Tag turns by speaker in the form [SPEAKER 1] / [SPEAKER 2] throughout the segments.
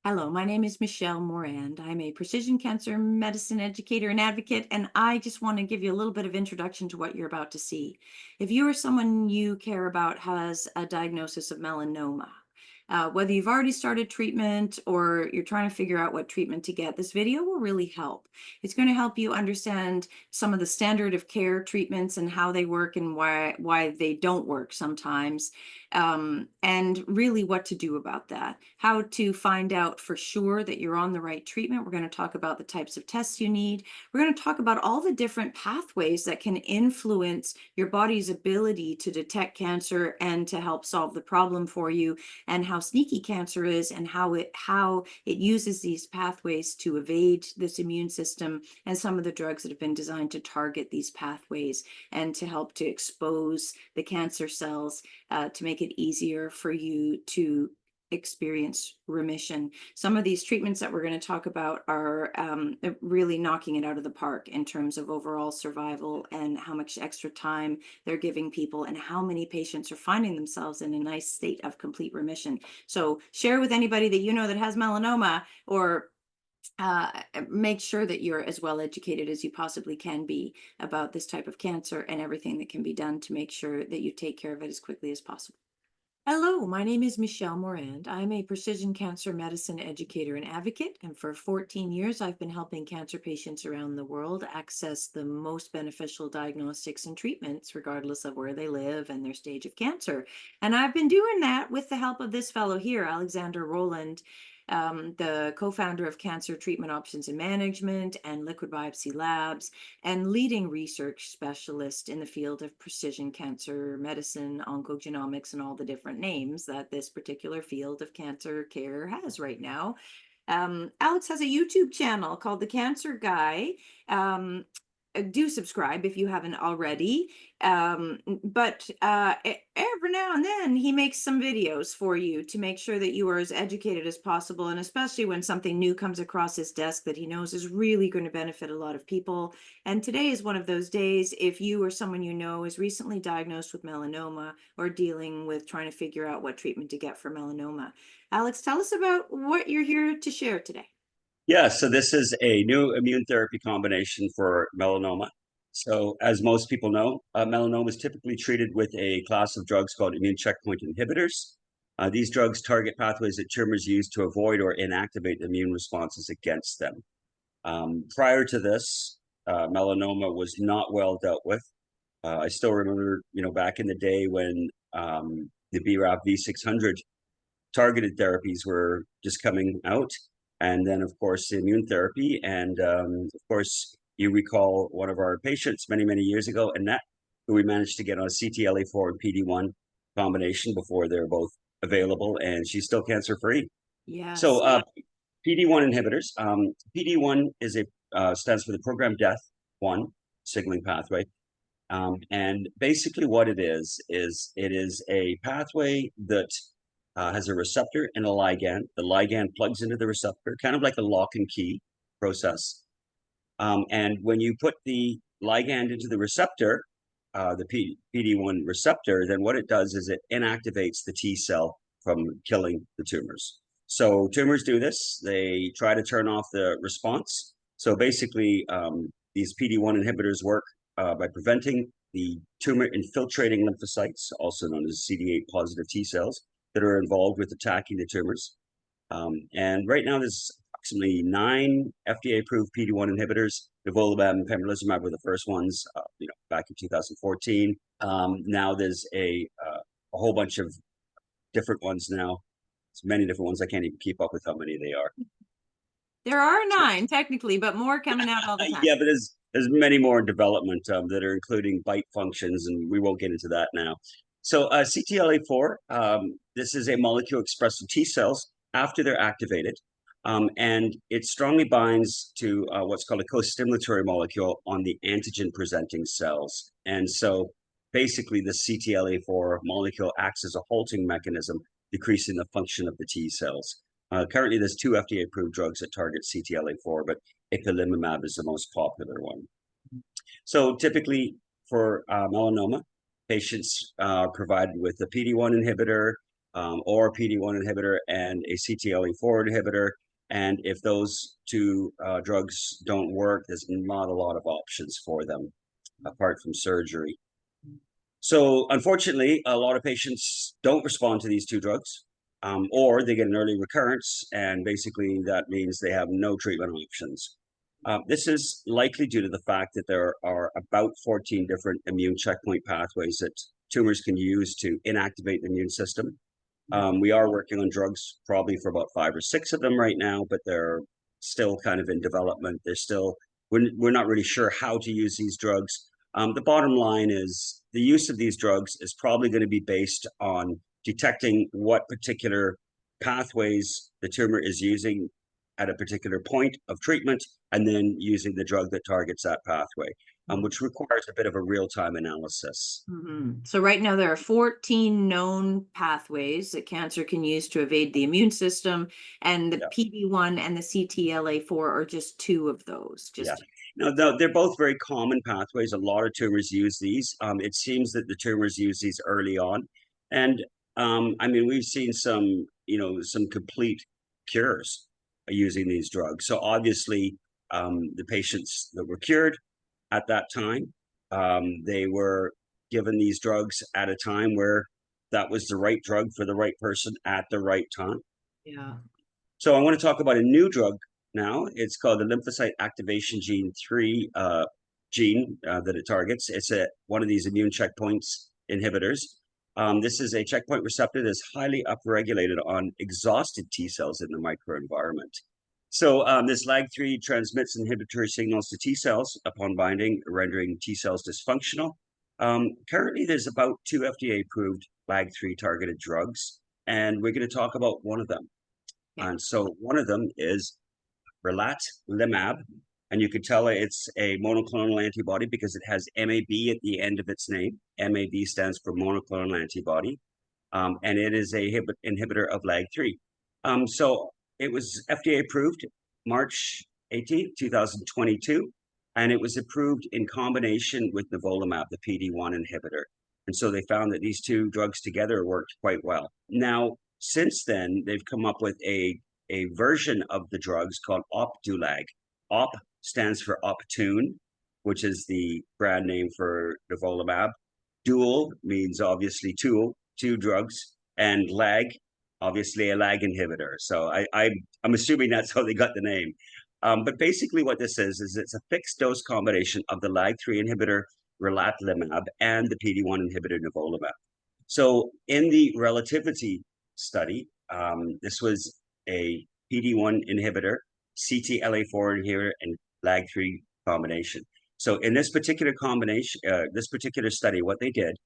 [SPEAKER 1] Hello, my name is Michelle Morand. I'm a precision cancer medicine educator and advocate, and I just want to give you a little bit of introduction to what you're about to see. If you or someone you care about has a diagnosis of melanoma, whether you've already started treatment or you're trying to figure out what treatment to get, this video will really help. It's going to help you understand some of the standard of care treatments and how they work and why they don't work sometimes, and really what to do about that, how to find out for sure that you're on the right treatment. We're going to talk about the types of tests you need. We're going to talk about all the different pathways that can influence your body's ability to detect cancer and to help solve the problem for you, and how sneaky cancer is, and how it uses these pathways to evade this immune system, and some of the drugs that have been designed to target these pathways and to help to expose the cancer cells, to make it easier for you to experience remission. Some of these treatments that we're going to talk about are really knocking it out of the park in terms of overall survival and how much extra time they're giving people and how many patients are finding themselves in a nice state of complete remission. So share with anybody that you know that has melanoma, or make sure that you're as well educated as you possibly can be about this type of cancer and everything that can be done to make sure that you take care of it as quickly as possible. Hello, my name is Michelle Morand. I'm a precision cancer medicine educator and advocate, and for 14 years, I've been helping cancer patients around the world access the most beneficial diagnostics and treatments, regardless of where they live and their stage of cancer. And I've been doing that with the help of this fellow here, Alexander Rolland, the co-founder of Cancer Treatment Options and Management and Liquid Biopsy Labs, and leading research specialist in the field of precision cancer medicine, oncogenomics, and all the different names that this particular field of cancer care has right now. Alex has a YouTube channel called The Cancer Guy. Do subscribe if you haven't already. But every now and then he makes some videos for you to make sure that you are as educated as possible, and especially when something new comes across his desk that he knows is really going to benefit a lot of people. And today is one of those days. If you or someone you know is recently diagnosed with melanoma or dealing with trying to figure out what treatment to get for melanoma. Alex, tell us about what you're here to share today.
[SPEAKER 2] Yeah, so this is a new immune therapy combination for melanoma. So, as most people know, melanoma is typically treated with a class of drugs called immune checkpoint inhibitors. These drugs target pathways that tumors use to avoid or inactivate immune responses against them. Prior to this, melanoma was not well dealt with. I still remember, back in the day when the BRAF V600 targeted therapies were just coming out. And then, of course, the immune therapy. And of course, you recall one of our patients many, many years ago, Annette, who we managed to get on a CTLA4 and PD1 combination before they're both available, and she's still cancer free. So,
[SPEAKER 1] Yes.
[SPEAKER 2] PD1 inhibitors. PD1 is a stands for the programmed death one signaling pathway. And basically, what it is a pathway that has a receptor and a ligand. The ligand plugs into the receptor, kind of like a lock and key process. And when you put the ligand into the receptor, the PD1 receptor, then what it does is it inactivates the T cell from killing the tumors. So tumors do this. They try to turn off the response. So basically, these PD1 inhibitors work by preventing the tumor infiltrating lymphocytes, also known as CD8 positive T cells, that are involved with attacking the tumors. And right now, there's approximately 9 FDA-approved PD-1 inhibitors. Nivolumab and pembrolizumab were the first ones, back in 2014. Now there's a whole bunch of different ones now. There's many different ones. I can't even keep up with how many they are.
[SPEAKER 1] There are 9 technically, but more coming out all the time.
[SPEAKER 2] Yeah, but there's many more in development that are including BITE functions, and we won't get into that now. So CTLA4, this is a molecule expressed in T cells after they're activated, and it strongly binds to what's called a co-stimulatory molecule on the antigen-presenting cells. And so basically, the CTLA4 molecule acts as a halting mechanism, decreasing the function of the T cells. Currently, there's 2 FDA-approved drugs that target CTLA4, but ipilimumab is the most popular one. So typically for melanoma, patients are provided with a PD-1 inhibitor, or a PD-1 inhibitor and a CTLA-4 inhibitor. And if those two drugs don't work, there's not a lot of options for them apart from surgery. So unfortunately, a lot of patients don't respond to these two drugs, or they get an early recurrence, and basically that means they have no treatment options. This is likely due to the fact that there are about 14 different immune checkpoint pathways that tumors can use to inactivate the immune system. We are working on drugs probably for about 5 or 6 of them right now, but they're still kind of in development. We're not really sure how to use these drugs. The bottom line is the use of these drugs is probably going to be based on detecting what particular pathways the tumor is using at a particular point of treatment, and then using the drug that targets that pathway, which requires a bit of a real-time analysis.
[SPEAKER 1] So right now there are 14 known pathways that cancer can use to evade the immune system, and the
[SPEAKER 2] Yeah.
[SPEAKER 1] PD-1 and the CTLA-4 are just two of those.
[SPEAKER 2] Yeah. No, they're both very common pathways. A lot of tumors use these. It seems that the tumors use these early on. And I mean, we've seen some, some complete cures using these drugs. So obviously, the patients that were cured at that time, they were given these drugs at a time where that was the right drug for the right person at the right time.
[SPEAKER 1] Yeah.
[SPEAKER 2] So I want to talk about a new drug now. It's called the lymphocyte activation gene 3 gene that it targets. It's one of these immune checkpoints inhibitors. This is a checkpoint receptor that's highly upregulated on exhausted T cells in the microenvironment. So this LAG3 transmits inhibitory signals to T cells upon binding, rendering T cells dysfunctional. Currently, there's about 2 FDA-approved LAG3 targeted drugs, and we're going to talk about one of them.
[SPEAKER 1] Yeah.
[SPEAKER 2] And so one of them is relatlimab, and you could tell it's a monoclonal antibody because it has MAB at the end of its name. MAB stands for monoclonal antibody, and it is a inhibitor of LAG3. So it was FDA approved March 18, 2022, and it was approved in combination with nivolumab, the PD-1 inhibitor. And so they found that these two drugs together worked quite well. Now, since then, they've come up with a version of the drugs called Opdualag. Op stands for Optune, which is the brand name for nivolumab. Dual means obviously two drugs, and lag, obviously a lag inhibitor. So I'm assuming that's how they got the name. But basically what this is it's a fixed dose combination of the LAG3 inhibitor relatlimab and the PD-1 inhibitor nivolumab. So in the relativity study, this was a PD-1 inhibitor, CTLA-4 inhibitor, and LAG3 combination. So in this particular combination, this particular study, what they did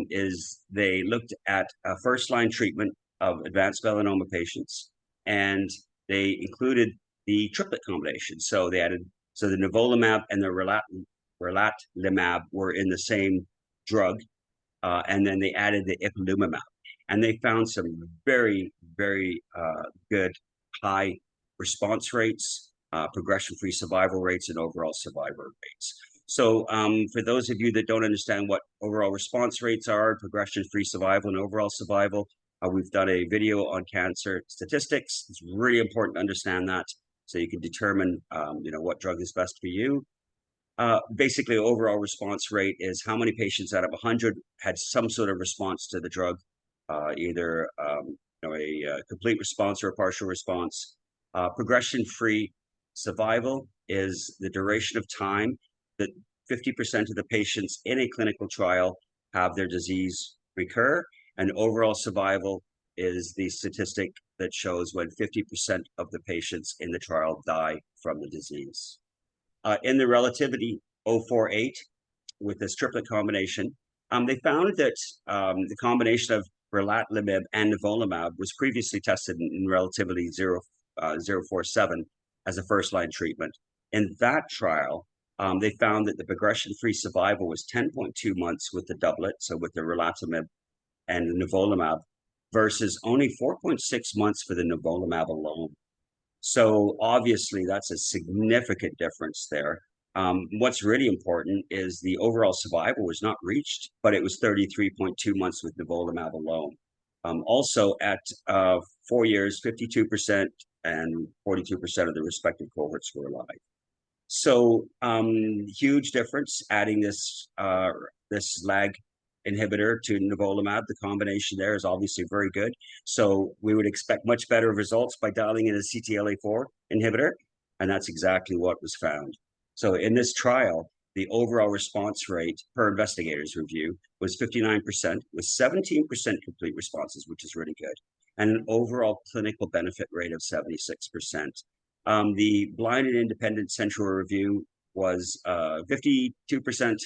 [SPEAKER 2] is they looked at a first-line treatment of advanced melanoma patients, and they included the triplet combination. So they added, so the nivolumab and the relatlimab were in the same drug, and then they added the ipilimumab, and they found some very, very good high response rates, progression-free survival rates, and overall survival rates. So for those of you that don't understand what overall response rates are, progression-free survival and overall survival, we've done a video on cancer statistics. It's really important to understand that so you can determine what drug is best for you. Basically, overall response rate is how many patients out of 100 had some sort of response to the drug, either a complete response or a partial response. Progression-free survival is the duration of time that 50% of the patients in a clinical trial have their disease recur, and overall survival is the statistic that shows when 50% of the patients in the trial die from the disease. In the relativity 048 with this triplet combination, they found that the combination of relatlimab and nivolumab was previously tested in relativity 047 as a first-line treatment. In that trial, they found that the progression-free survival was 10.2 months with the doublet, so with the relatlimab and the nivolumab, versus only 4.6 months for the nivolumab alone. So obviously that's a significant difference there. What's really important is the overall survival was not reached, but it was 33.2 months with nivolumab alone. Also at 4 years, 52% and 42% of the respective cohorts were alive. So huge difference adding this lag inhibitor to nivolumab. The combination there is obviously very good. So we would expect much better results by dialing in a CTLA-4 inhibitor, and that's exactly what was found. So in this trial, the overall response rate per investigator's review was 59%, with 17% complete responses, which is really good, and an overall clinical benefit rate of 76%. The blind and independent central review was 52%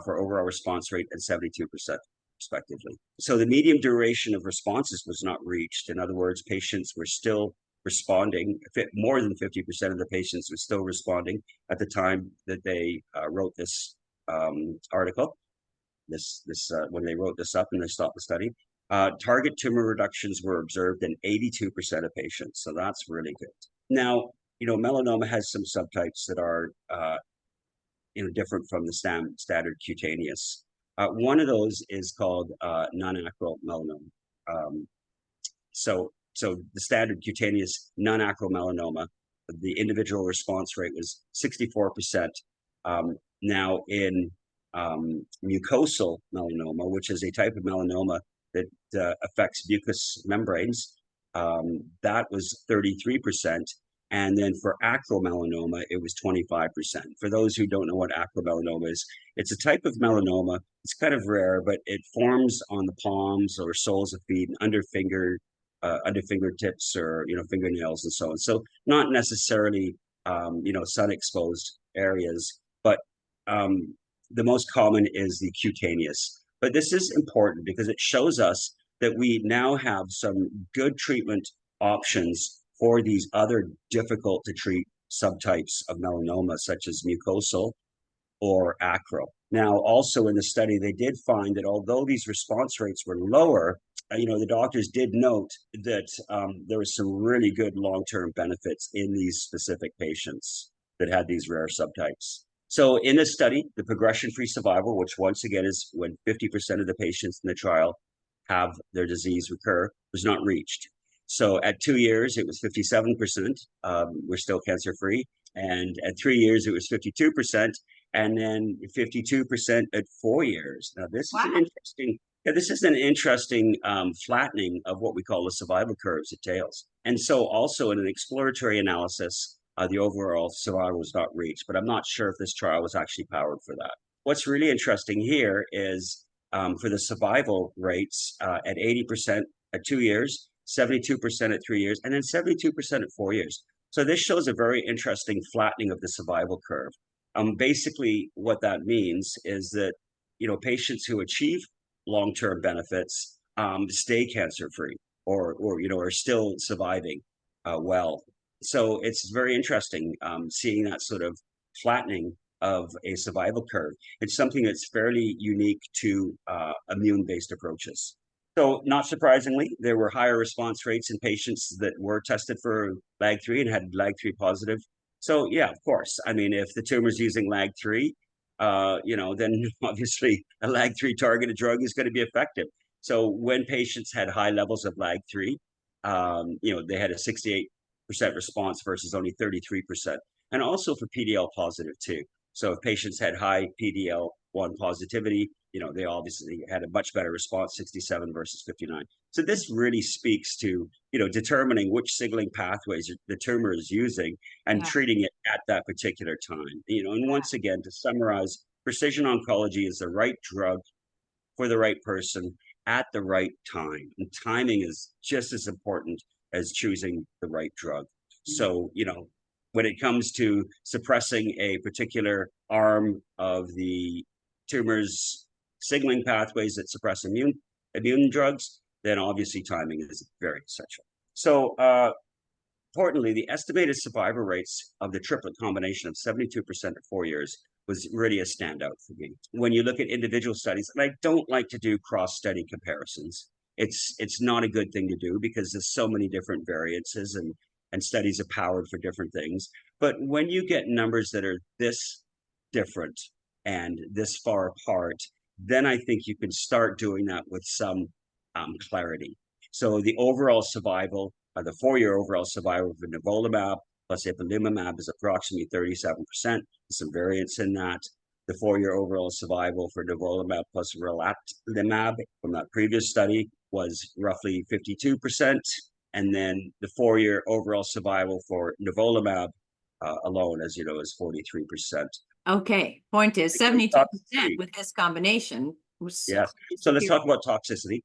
[SPEAKER 2] for overall response rate and 72% respectively. So the median duration of responses was not reached. In other words, patients were still responding. More than 50% of the patients were still responding at the time that they wrote this article. When they wrote this up and they stopped the study. Target tumor reductions were observed in 82% of patients, so that's really good. Now, melanoma has some subtypes that are different from the standard cutaneous. One of those is called non-acral melanoma. So the standard cutaneous non-acral melanoma, the individual response rate was 64%. Now in mucosal melanoma, which is a type of melanoma that affects mucous membranes, that was 33%. And then for acral melanoma, it was 25%. For those who don't know what acral melanoma is, it's a type of melanoma. It's kind of rare, but it forms on the palms or soles of feet and under fingertips or fingernails and so on. So not necessarily sun exposed areas, but the most common is the cutaneous. But this is important because it shows us that we now have some good treatment options for these other difficult to treat subtypes of melanoma, such as mucosal or acral. Now, also in the study, they did find that although these response rates were lower, the doctors did note that there was some really good long-term benefits in these specific patients that had these rare subtypes. So in this study, the progression-free survival, which once again is when 50% of the patients in the trial have their disease recur, was not reached. So at 2 years, it was 57%. We're still cancer-free. And at 3 years, it was 52%. And then 52% at 4 years. Now, this is an interesting flattening of what we call the survival curves it tails. And so also in an exploratory analysis, the overall survival was not reached, but I'm not sure if this trial was actually powered for that. What's really interesting here is for the survival rates at 80% at 2 years, 72% at 3 years, and then 72% at 4 years. So this shows a very interesting flattening of the survival curve. Basically, what that means is that patients who achieve long-term benefits stay cancer-free or are still surviving well. So it's very interesting seeing that sort of flattening of a survival curve. It's something that's fairly unique to immune-based approaches. So not surprisingly, there were higher response rates in patients that were tested for LAG-3 and had LAG-3 positive. So yeah, of course. I mean, if the tumor's using LAG-3, then obviously a LAG-3 targeted drug is going to be effective. So when patients had high levels of LAG-3, they had a 68% response versus only 33%. And also for PDL positive too. So if patients had high PDL1 positivity, they obviously had a much better response, 67 versus 59. So this really speaks to, determining which signaling pathways the tumor is using and treating it at that particular time. And once again, to summarize, precision oncology is the right drug for the right person at the right time. And timing is just as important as choosing the right drug. So, when it comes to suppressing a particular arm of the tumor's signaling pathways that suppress immune drugs, then obviously timing is very essential. So importantly, the estimated survival rates of the triplet combination of 72% at 4 years was really a standout for me. When you look at individual studies, and I don't like to do cross-study comparisons, it's not a good thing to do because there's so many different variances and studies are powered for different things. But when you get numbers that are this different and this far apart, then I think you can start doing that with some clarity. So the overall survival, the 4-year overall survival for nivolumab plus ipilimumab is approximately 37%. There's some variance in that. The 4-year overall survival for nivolumab plus relatlimab from that previous study was roughly 52%. And then the 4-year overall survival for nivolumab alone, as you know, is 43%.
[SPEAKER 1] Okay, point is
[SPEAKER 2] Because
[SPEAKER 1] 72%
[SPEAKER 2] toxicity,
[SPEAKER 1] with this combination was
[SPEAKER 2] yes. So let's
[SPEAKER 1] superior.
[SPEAKER 2] talk about toxicity,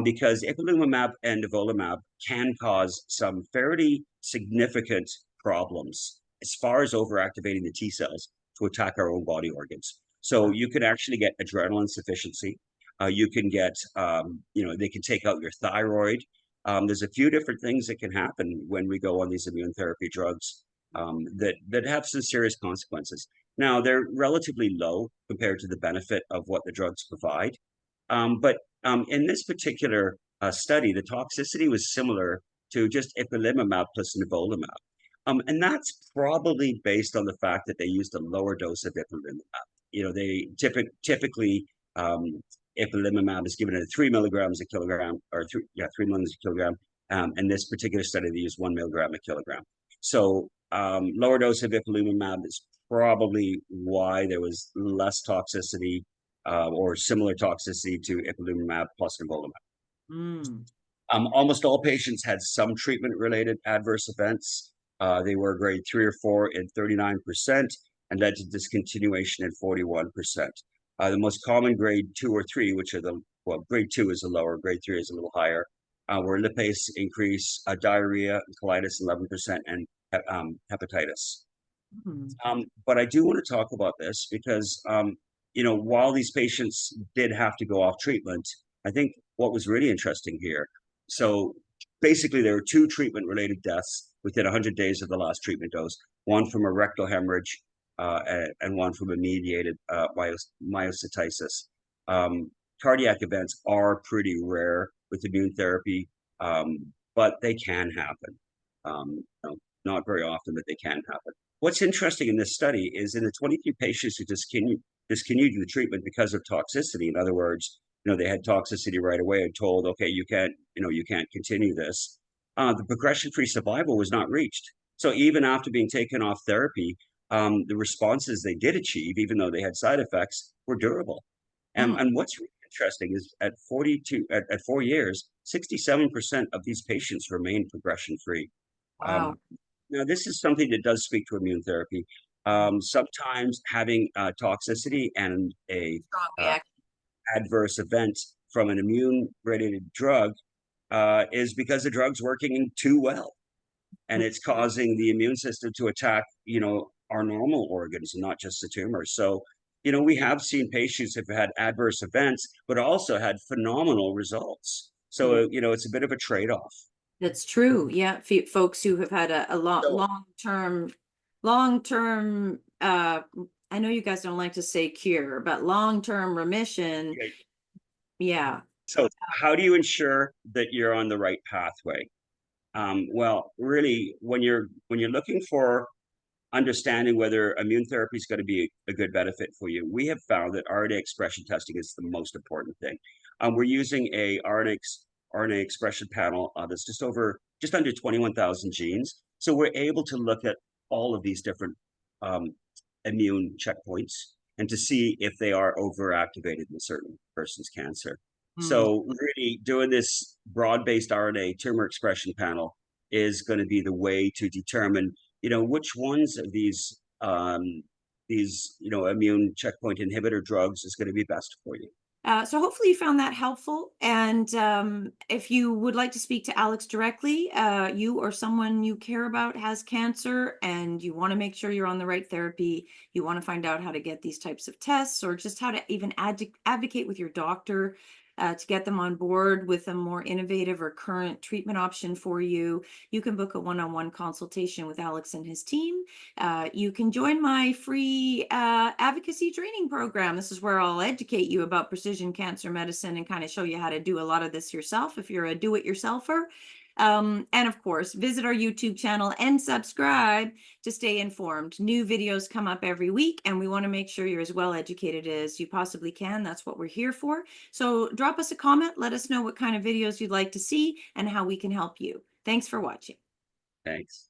[SPEAKER 2] because ipilimumab and nivolumab can cause some fairly significant problems as far as overactivating the T cells to attack our own body organs. So you can actually get adrenal insufficiency. You can get, they can take out your thyroid. There's a few different things that can happen when we go on these immune therapy drugs that have some serious consequences. Now, they're relatively low compared to the benefit of what the drugs provide. But in this particular study, the toxicity was similar to just ipilimumab plus nivolumab. And that's probably based on the fact that they used a lower dose of ipilimumab. They typically ipilimumab is given at 3 milligrams a kilogram, or 3 milligrams a kilogram. And this particular study, they used 1 milligram a kilogram. So lower dose of ipilimumab is probably why there was less toxicity or similar toxicity to ipilimumab plus nivolumab.
[SPEAKER 1] Mm.
[SPEAKER 2] Almost all patients had some treatment-related adverse events. They were grade 3 or 4 in 39% and led to discontinuation in 41%. The most common grade 2 or 3, which are grade 2 is the lower, grade 3 is a little higher, were lipase increase, diarrhea, colitis 11%, and hepatitis.
[SPEAKER 1] Mm.
[SPEAKER 2] But I do want to talk about this because, while these patients did have to go off treatment, I think what was really interesting here. So basically, there were 2 treatment-related deaths within 100 days of the last treatment dose, one from a rectal hemorrhage and one from a mediated myositis. Cardiac events are pretty rare with immune therapy, but they can happen. Not very often, but they can happen. What's interesting in this study is in the 23 patients who discontinued the treatment because of toxicity. In other words, they had toxicity right away and told, okay, you can't continue this. The progression-free survival was not reached. So even after being taken off therapy, the responses they did achieve, even though they had side effects, were durable.
[SPEAKER 1] Mm.
[SPEAKER 2] And what's really interesting is at 4 years, 67% of these patients remain progression-free.
[SPEAKER 1] Wow.
[SPEAKER 2] Um, Now, this is something that does speak to immune therapy. Sometimes having toxicity and a
[SPEAKER 1] Strong
[SPEAKER 2] uh,
[SPEAKER 1] reaction.
[SPEAKER 2] adverse event from an immune-related drug is because the drug's working too well, and it's causing the immune system to attack, our normal organs and not just the tumors. So, we have seen patients who've had adverse events, but also had phenomenal results.
[SPEAKER 1] Yeah.
[SPEAKER 2] So, it's a bit of a trade-off.
[SPEAKER 1] That's true. Yeah, folks who have had a
[SPEAKER 2] So,
[SPEAKER 1] long-term, I know you guys don't like to say cure, but long-term remission.
[SPEAKER 2] yeah,
[SPEAKER 1] Yeah.
[SPEAKER 2] so how do you ensure that you're on the right pathway? Well, really, when you're looking for understanding whether immune therapy is going to be a good benefit for you, we have found that RNA expression testing is the most important thing. We're using a RNA expression panel that's just under 21,000 genes. So we're able to look at all of these different um, immune checkpoints and to see if they are overactivated in a certain person's cancer.
[SPEAKER 1] Mm.
[SPEAKER 2] So really doing this broad-based RNA tumor expression panel is going to be the way to determine, which ones of these immune checkpoint inhibitor drugs is going to be best for you.
[SPEAKER 1] So hopefully you found that helpful. And if you would like to speak to Alex directly, you or someone you care about has cancer and you want to make sure you're on the right therapy, you want to find out how to get these types of tests or just how to even advocate with your doctor to get them on board with a more innovative or current treatment option for you, you can book a one-on-one consultation with Alex and his team. You can join my free advocacy training program. This is where I'll educate you about precision cancer medicine and kind of show you how to do a lot of this yourself if you're a do-it-yourselfer. And of course, visit our YouTube channel and subscribe to stay informed. New videos come up every week, and we want to make sure you're as well educated as you possibly can. That's what we're here for. So drop us a comment. Let us know what kind of videos you'd like to see and how we can help you. Thanks for watching.
[SPEAKER 2] Thanks.